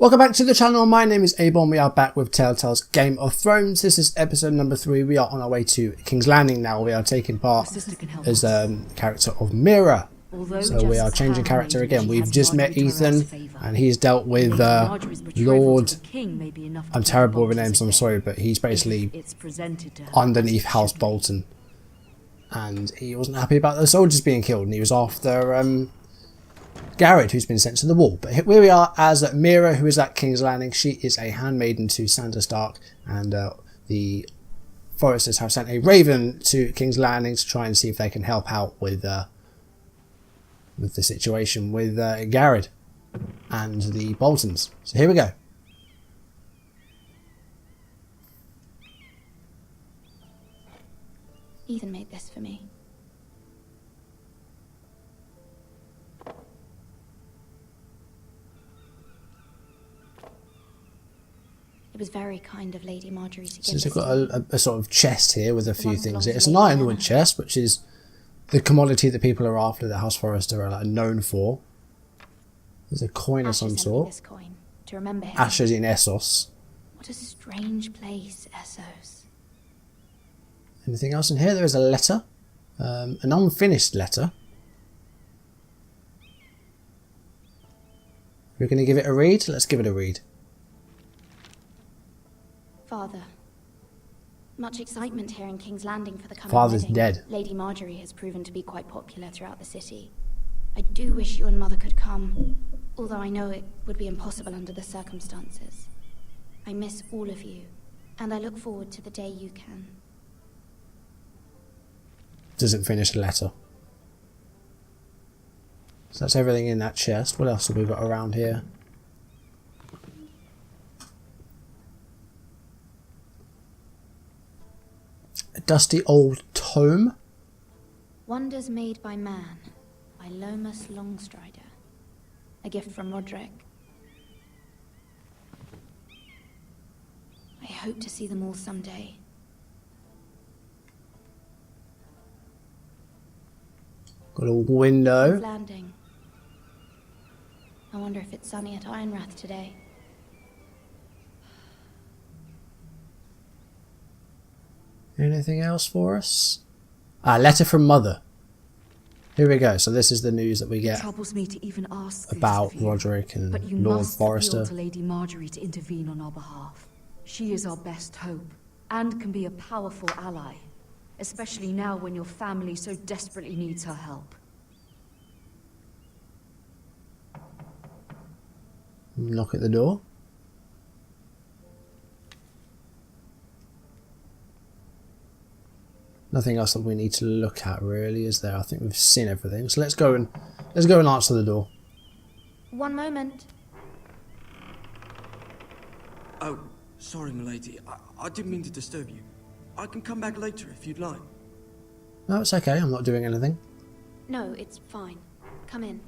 Welcome back to the channel. My name is A-bomb. We are back with Telltale's Game of Thrones. This is episode number 3. We are on our way to King's Landing now. We are taking part as character of Mira. So we are changing character again. We've just met Ethan and he's dealt with Lord... I'm terrible with names, I'm sorry, but he's basically underneath House Bolton. And he wasn't happy about the soldiers being killed and he was after... Garrett, who's been sent to the wall. But here we are as Mira, who is at King's Landing. She is a handmaiden to Sansa Stark, and the Foresters have sent a raven to King's Landing to try and see if they can help out with the situation with Garrett and the Boltons. So here we go. Ethan made this for me. It was very kind of Lady Marjorie to give. So we've got a sort of chest here with a few things. It's an ironwood chest, which is the commodity that people are after, that House Forrester are known for. There's a coin of some sort. This coin to remember him. Ashes in Essos. What a strange place, Essos. Anything else in here? There is a letter. An unfinished letter. We're going to give it a read? Let's give it a read. Father, much excitement here in King's Landing for the coming Father's wedding. dead. Lady Marjorie has proven to be quite popular throughout the city. I do wish you and Mother could come, although I know it would be impossible under the circumstances. I miss all of you, and I look forward to the day you can. Doesn't finish the letter. So that's everything in that chest. What else have we got around here? A dusty old tome. Wonders Made by Man by Lomas Longstrider. A gift from Roderick. I hope to see them all someday. Got a window. Landing. I wonder if it's sunny at Ironrath today. Anything else for us? Letter from Mother. Here we go. So this is the news that we get Troubles me to even ask about Roderick and but you Lord must Forrester. appeal to Lady Marjorie to intervene on our behalf. She is our best hope and can be a powerful ally, especially now when your family so desperately needs her help. Knock at the door. Nothing else that we need to look at, really, is there? I think we've seen everything. So let's go and answer the door. One moment. Oh, sorry, milady. I didn't mean to disturb you. I can come back later if you'd like. No, it's okay. I'm not doing anything. No, it's fine. Come in.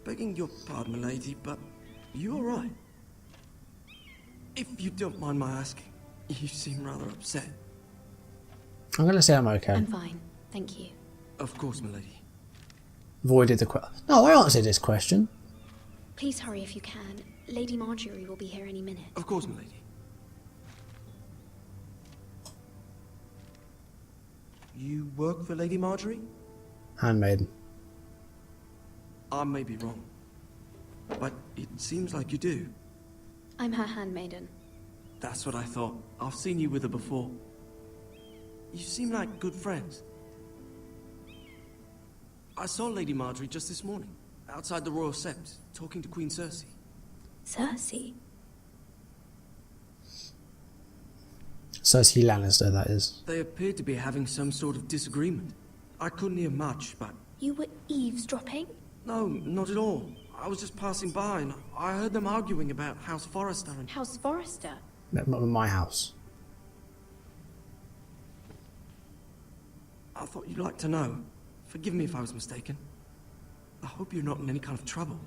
Begging your pardon, milady, but you all right? If you don't mind my asking, you seem rather upset. I'm going to say I'm okay. I'm fine, thank you. Of course, milady. Avoided the question. No, I answered this question. Please hurry if you can. Lady Marjorie will be here any minute. Of course, milady. You work for Lady Marjorie? Handmaiden. I may be wrong, but it seems like you do. I'm her handmaiden. That's what I thought. I've seen you with her before. You seem like good friends. I saw Lady Marjorie just this morning, outside the Royal Sept, talking to Queen Cersei. Cersei? Cersei Lannister, that is. They appeared to be having some sort of disagreement. I couldn't hear much, but... You were eavesdropping? No, not at all. I was just passing by and I heard them arguing about House Forrester and... House Forrester? My house. I thought you'd like to know. Forgive me if I was mistaken. I hope you're not in any kind of trouble.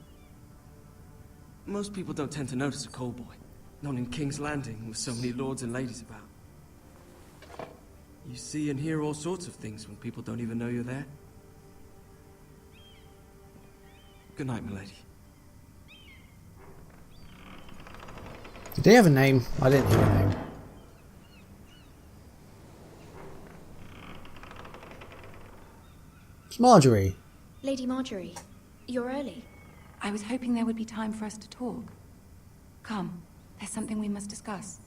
Most people don't tend to notice a call boy. Not in King's Landing with so many lords and ladies about. You see and hear all sorts of things when people don't even know you're there. Good night, milady. Did he have a name? I didn't hear a name. It's Marjorie. Lady Marjorie, you're early. I was hoping there would be time for us to talk. Come, there's something we must discuss.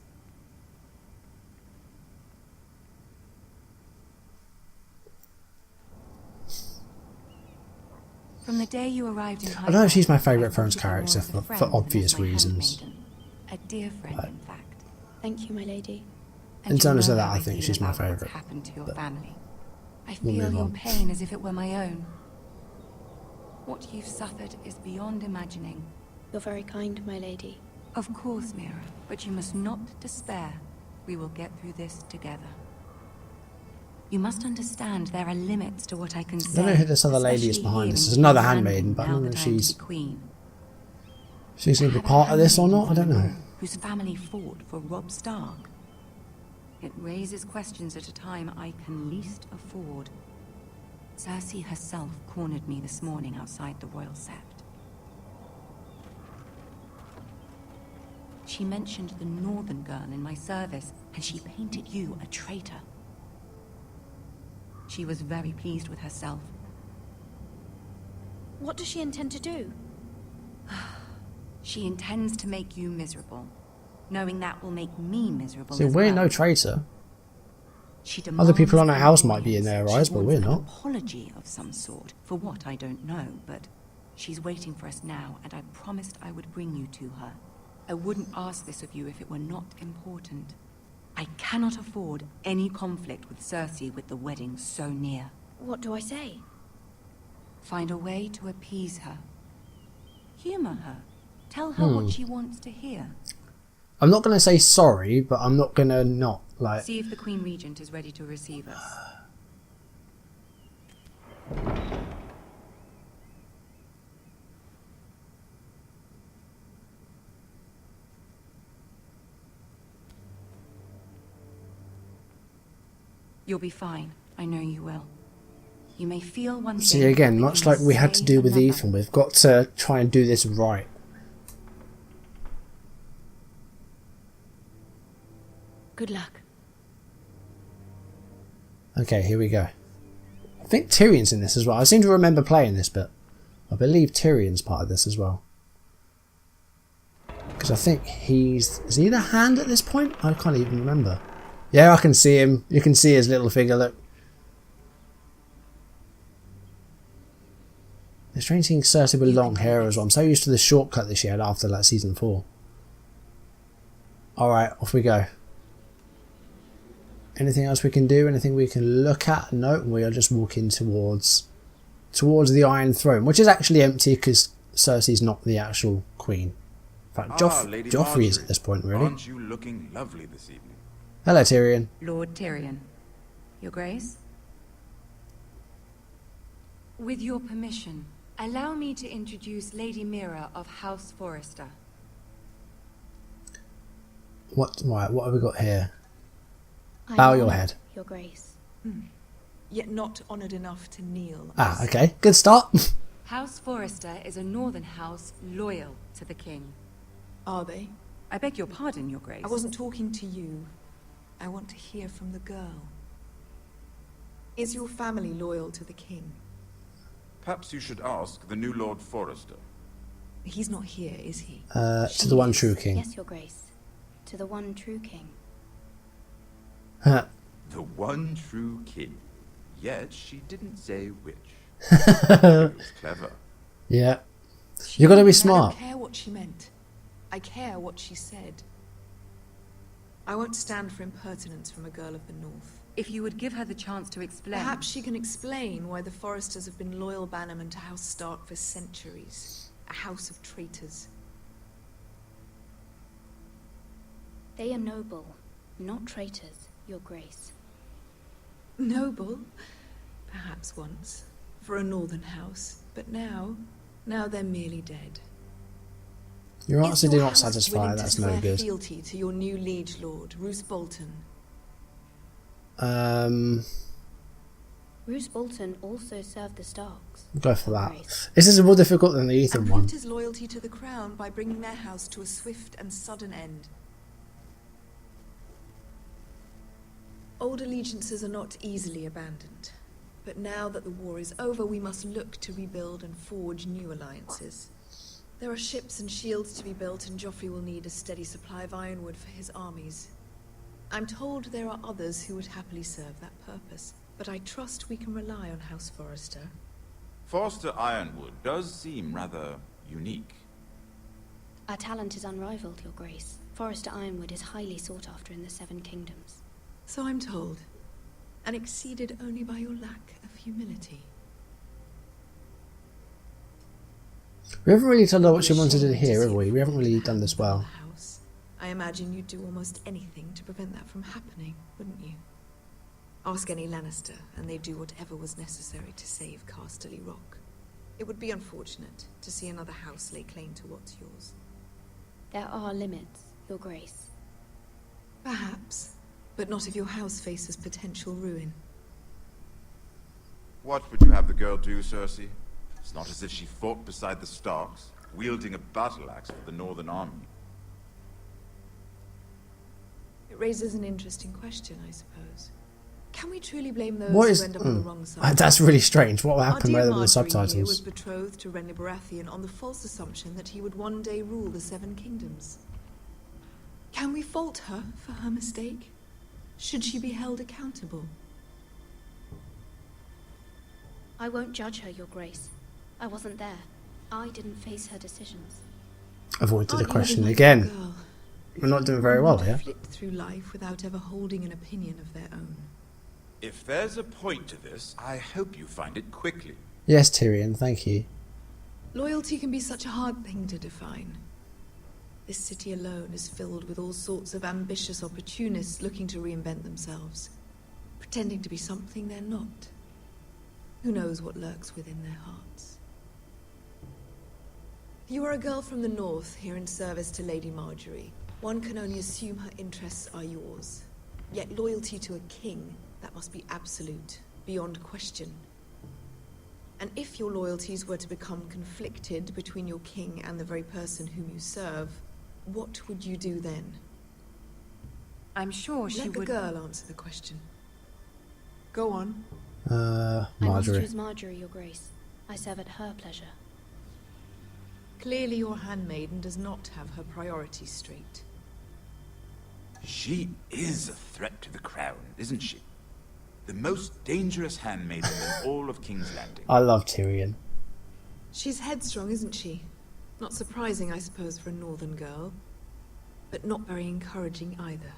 From the day you arrived in I don't know if she's my favourite Thrones character for obvious reasons. A dear friend, in fact. Thank you, my lady. In terms of that, I think she's my favourite. What's happened to your family? I we'll feel move your on. pain as if it were my own. What you've suffered is beyond imagining. You're very kind, my lady. Of course, Mira, but you must not despair. We will get through this together. You must understand there are limits to what I can say. I don't know who this other lady is behind us. There's another handmaiden, but I don't know if she's going to be part of this or not. I don't know. Whose family fought for Robb Stark. It raises questions at a time I can least afford. Cersei herself cornered me this morning outside the Royal Sept. She mentioned the Northern girl in my service, and she painted you a traitor. She was very pleased with herself. What does she intend to do? She intends to make you miserable, knowing that will make me miserable See, as we're well. no traitor. She Other people on our demands house might be in annoyance. their eyes, She but wants we're an not. apology of some sort, for what I don't know, but she's waiting for us now, and I promised I would bring you to her. I wouldn't ask this of you if it were not important. I cannot afford any conflict with Cersei with the wedding so near. What do I say? Find a way to appease her. Humor her. Tell her what she wants to hear. I'm not going to say sorry, but I'm not going to not, like... See if the Queen Regent is ready to receive us. You'll be fine. I know you will. You may feel one thing. See, again, but much you like must we had to say do with another. Ethan, we've got to try and do this right. Good luck. Okay, here we go. I think Tyrion's in this as well. I seem to remember playing this, but I believe Tyrion's part of this as well. Because I think he's... Is he the Hand at this point? I can't even remember. Yeah, I can see him. You can see his little figure, look. It's strange seeing Cersei with long hair as well. I'm so used to the shortcut that she had after like season 4. Alright, off we go. Anything else we can do? Anything we can look at? No, we are just walking towards the Iron Throne, which is actually empty because Cersei's not the actual queen. In fact, Lady Joffrey is Marjorie. at this point, really. Aren't you looking lovely this evening? Hello, Tyrion. Lord Tyrion. Your Grace? With your permission, allow me to introduce Lady Mira of House Forrester. Right, what have we got here? I Bow am your head. Your Grace. Yet not honoured enough to kneel. Ah, okay. Good start. House Forrester is a northern house loyal to the king. Are they? I beg your pardon, Your Grace. I wasn't talking to you. I want to hear from the girl. Is your family loyal to the king? Perhaps you should ask the new Lord Forrester. He's not here, is he? To the one true king. Yes, Your Grace. To the one true king. The one true king. Yet she didn't say which. It was clever. Yeah. You got to be I smart. don't care what she meant. I care what she said. I won't stand for impertinence from a girl of the North. If you would give her the chance to explain... Perhaps she can explain why the Forresters have been loyal bannermen to House Stark for centuries. A house of traitors. They are noble, not traitors, Your Grace. Noble? Perhaps once. For a northern house. But now they're merely dead. Your Is answer your did not house satisfy. willing to That's no swear good. fealty to your new liege lord, Roose Bolton? Roose Bolton also served the Starks. Go for Your that. Grace. This is more difficult than the Ethan And one. proved his loyalty to the crown by bringing their house to a swift and sudden end. Old allegiances are not easily abandoned. But now that the war is over, we must look to rebuild and forge new alliances. There are ships and shields to be built, and Joffrey will need a steady supply of ironwood for his armies. I'm told there are others who would happily serve that purpose, but I trust we can rely on House Forrester. Forster Ironwood does seem rather unique. Our talent is unrivaled, Your Grace. Forrester Ironwood is highly sought after in the Seven Kingdoms. So I'm told, and exceeded only by your lack of humility. We haven't really told her what she wanted to Reassuring hear, have see we? the We haven't fall really of done this the well. house. I imagine you'd do almost anything to prevent that from happening, wouldn't you? Ask any Lannister, and they'd do whatever was necessary to save Casterly Rock. It would be unfortunate to see another house lay claim to what's yours. There are limits, Your Grace. Perhaps, but not if your house faces potential ruin. What would you have the girl do, Cersei? It's not as if she fought beside the Starks, wielding a battle axe for the Northern Army. It raises an interesting question, I suppose. Can we truly blame those What is? who end up on the wrong side? That's really strange. What will Our happen dear with the Marjorie here was subtitles? betrothed to Renly Baratheon on the false assumption that he would one day rule the Seven Kingdoms. Can we fault her for her mistake? Should she be held accountable? I won't judge her, Your Grace. I wasn't there. I didn't face her decisions. Avoided the Aren't you question the again. nice girl We're not doing very well who here. flit through life without ever holding an opinion of their own? If there's a point to this, I hope you find it quickly. Yes, Tyrion, thank you. Loyalty can be such a hard thing to define. This city alone is filled with all sorts of ambitious opportunists looking to reinvent themselves, pretending to be something they're not. Who knows what lurks within their hearts? You are a girl from the north, here in service to Lady Marjorie. One can only assume her interests are yours. Yet loyalty to a king, that must be absolute, beyond question. And if your loyalties were to become conflicted between your king and the very person whom you serve, what would you do then? I'm sure she Let the would... girl answer the question. Go on. I must Marjorie. choose Marjorie, Your Grace. I serve at her pleasure. Clearly your handmaiden does not have her priorities straight. She is a threat to the crown, isn't she? The most dangerous handmaiden in all of King's Landing. I love Tyrion. She's headstrong, isn't she? Not surprising, I suppose, for a northern girl. But not very encouraging either.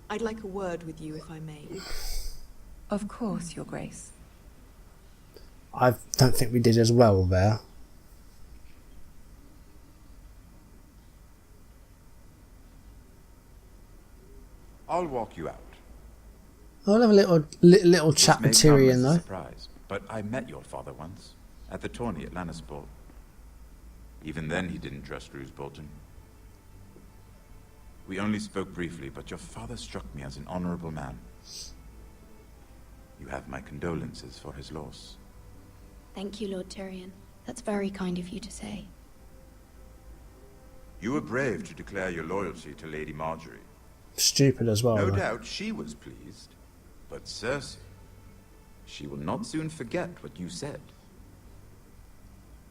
I'd like a word with you, if I may. Of course, Your Grace. I don't think we did as well there. I'll walk you out. I'll have a little chat with This may come Tyrion as a though. surprise, but I met your father once, at the tourney at Lannisport. Even then he didn't trust Roose Bolton. We only spoke briefly, but your father struck me as an honorable man. You have my condolences for his loss. Thank you, Lord Tyrion. That's very kind of you to say. You were brave to declare your loyalty to Lady Marjorie. Stupid as well. No though. doubt she was pleased, but Cersei, she will not soon forget what you said.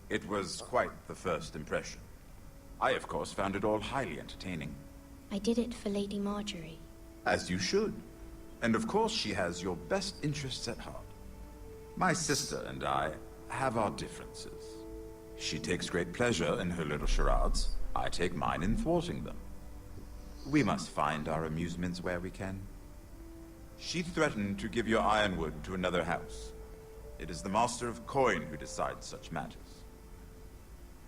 It was quite the first impression. I, of course, found it all highly entertaining. I did it for Lady Marjorie. As you should. And of course she has your best interests at heart. My sister and I have our differences. She takes great pleasure in her little charades. I take mine in thwarting them. We must find our amusements where we can. She threatened to give your ironwood to another house. It is the Master of Coin who decides such matters.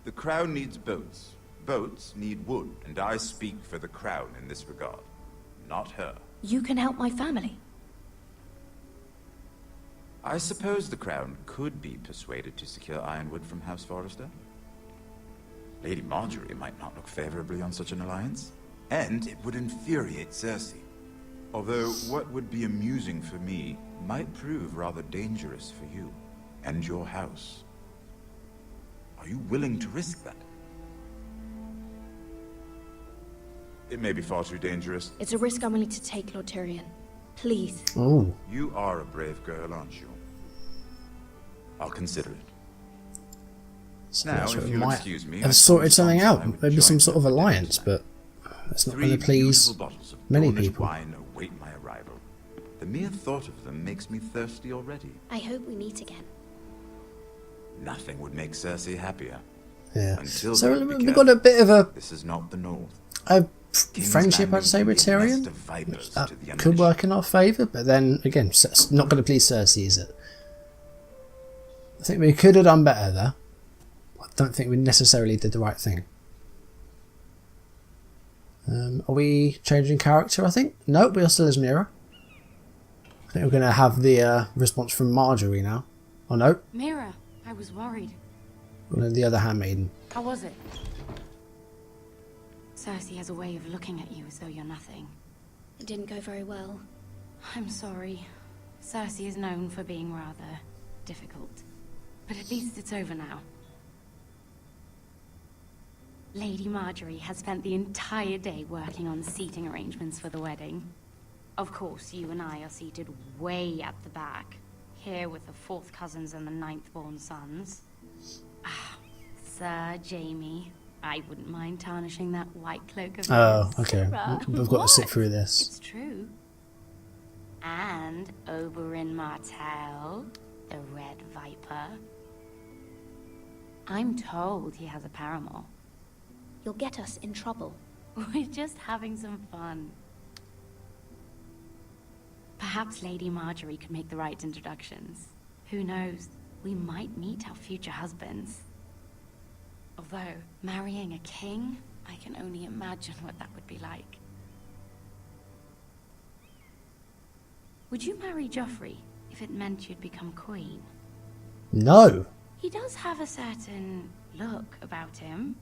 The crown needs boats. Boats need wood, and I speak for the crown in this regard, not her. You can help my family. I suppose the Crown could be persuaded to secure Ironwood from House Forrester. Lady Marjorie might not look favorably on such an alliance, and it would infuriate Cersei. Although what would be amusing for me might prove rather dangerous for you and your house. Are you willing to risk that? It may be far too dangerous. It's a risk I'm willing to take, Lord Tyrion. Please. Oh. You are a brave girl, aren't you? I'll consider it. So Now, that's if what you'll might excuse me, have I sorted something promise I out. would Maybe join some sort of them alliance, tonight. but it's not 3 going to please beautiful bottles of many Dornish people. wine await my arrival. The mere thought of them makes me thirsty already. I hope we meet again. Nothing would make Cersei happier. Yeah. Until So then, be we've got a bit of This is not the North. a King's friendship, I'd Landing say, can with be a nest Tyrion. of vipers That to the could uninitiated. work in our favour, but then again, it's not going to please Cersei, is it? I think we could have done better there. I don't think we necessarily did the right thing. Are we changing character, I think? No, we are still as Mira. I think we're going to have the response from Marjorie now. Oh no, Mira, I was worried. we're going to the other handmaiden. How was it? Cersei has a way of looking at you as though you're nothing. It didn't go very well. I'm sorry. Cersei is known for being rather difficult. But at least it's over now. Lady Marjorie has spent the entire day working on seating arrangements for the wedding. Of course, you and I are seated way at the back, here with the 4th cousins and the 9th-born sons. Ah, Sir Jaime, I wouldn't mind tarnishing that white cloak of Oh, yours. okay. Sarah, We've got to sit what? through this. It's true. And Oberyn Martell, the Red Viper. I'm told he has a paramour. You'll get us in trouble. We're just having some fun. Perhaps Lady Marjorie could make the right introductions. Who knows? We might meet our future husbands. Although, marrying a king, I can only imagine what that would be like. Would you marry Joffrey if it meant you'd become queen? No. He does have a certain look about him.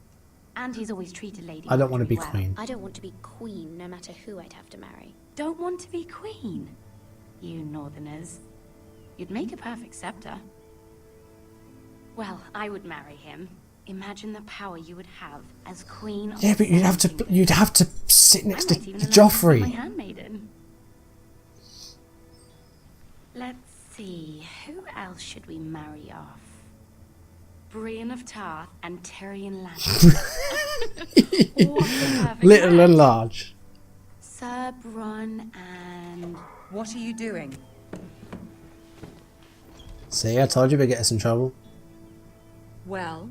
And he's always treated Lady I don't want to be Marjorie well. queen. I don't want to be queen no matter who I'd have to marry. Don't want to be queen? You northerners. You'd make a perfect scepter. Well, I would marry him. Imagine the power you would have as queen of Yeah, but the you'd have to sit next to I might even allow you to be Joffrey. my handmaiden. Let's see, who else should we marry off? Brienne of Tarth and Tyrion Lannister. What a perfect Little match. and large. Sir Bronn and... What are you doing? See, I told you we'd get us in trouble. Well,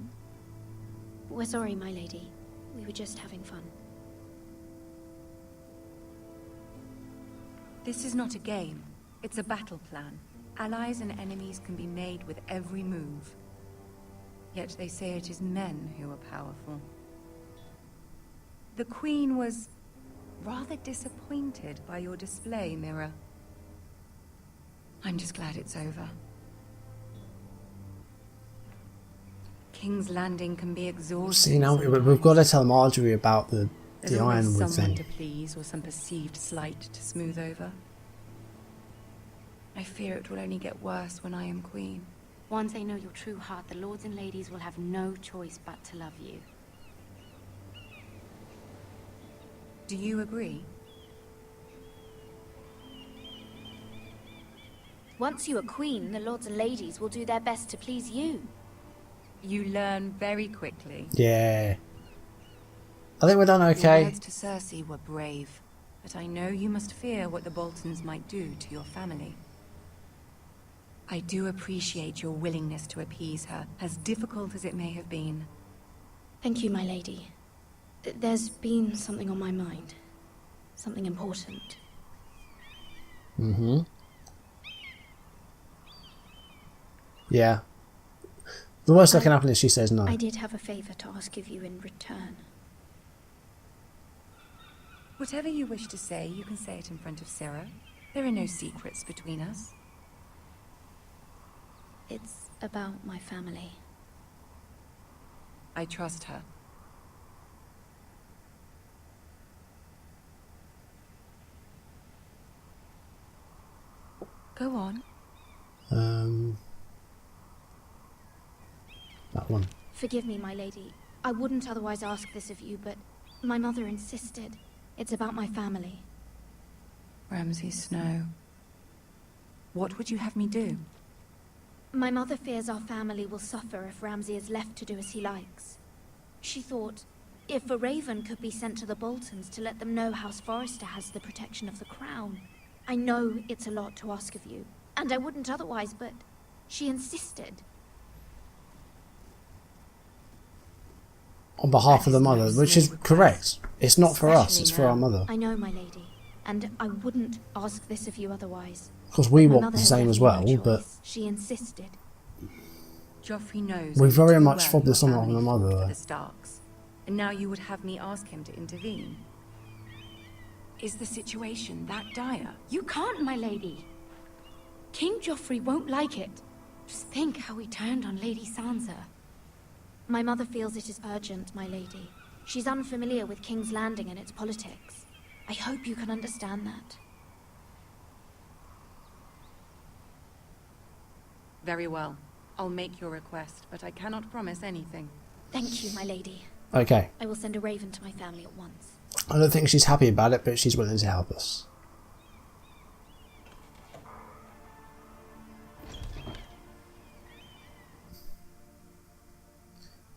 We're sorry, my lady. We were just having fun. this is not a game. It's a battle plan. Allies and enemies can be made with every move. Yet they say it is men who are powerful. The Queen was rather disappointed by your display, Mira. I'm just glad it's over. King's Landing can be exhausting. See, now we've got to tell Marjorie about the There's always Ironwood someone thing. to please or some perceived slight to smooth over. I fear it will only get worse when I am queen. Once they know your true heart, the lords and ladies will have no choice but to love you. Do you agree? Once you are queen, the lords and ladies will do their best to please you. You learn very quickly. Yeah. I think we're done Your okay. words to Cersei were brave, but I know you must fear what the Boltons might do to your family. I do appreciate your willingness to appease her, as difficult as it may have been. Thank you, my lady. There's been something on my mind. Something important. Mm-hmm. Yeah. The worst that can happen is she says no. I did have a favor to ask of you in return. Whatever you wish to say, you can say it in front of Sarah. There are no secrets between us. It's about my family. I trust her. Go on. That one. Forgive me, my lady. I wouldn't otherwise ask this of you, but my mother insisted. It's about my family. Ramsay Snow. What would you have me do? My mother fears our family will suffer if Ramsay is left to do as he likes. She thought, if a raven could be sent to the Boltons to let them know House Forrester has the protection of the crown. I know it's a lot to ask of you, and I wouldn't otherwise, but she insisted. On behalf of the mother, which is correct. It's not for us, it's for our mother. I know, my lady, and I wouldn't ask this of you otherwise. Of course, we want the same as well, but she insisted. Joffrey knows we very much well fobbed this your on the family mother, fought for though. the Starks, and now you would have me ask him to intervene. Is the situation that dire? You can't, my lady. King Joffrey won't like it. Just think how he turned on Lady Sansa. My mother feels it is urgent, my lady. She's unfamiliar with King's Landing and its politics. I hope you can understand that. Very well. I'll make your request, but I cannot promise anything. Thank you, my lady. Okay. I will send a raven to my family at once. I don't think she's happy about it, but she's willing to help us.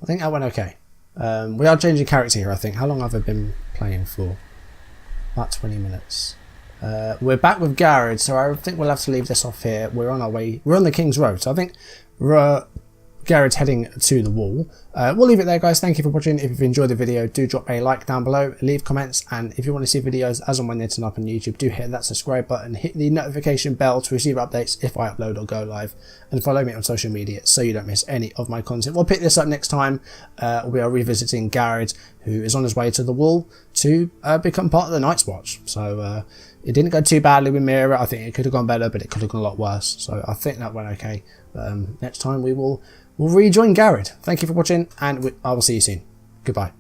I think that went okay. We are changing character here, I think. How long have I been playing for? About 20 minutes. We're back with Garrett, so I think we'll have to leave this off here. We're on our way. We're on the King's Road, so I think Garrett's heading to the wall. We'll leave it there, guys. Thank you for watching. If you've enjoyed the video, do drop a like down below, leave comments, and if you want to see videos as and when they turn up on YouTube, do hit that subscribe button, hit the notification bell to receive updates if I upload or go live, and follow me on social media so you don't miss any of my content. We'll pick this up next time. We are revisiting Garrett, who is on his way to the wall to become part of the Night's Watch. So it didn't go too badly with Mira. I think it could have gone better, but it could have gone a lot worse. So I think that went okay. Next time we'll rejoin Garrett. Thank you for watching, and I will see you soon. Goodbye.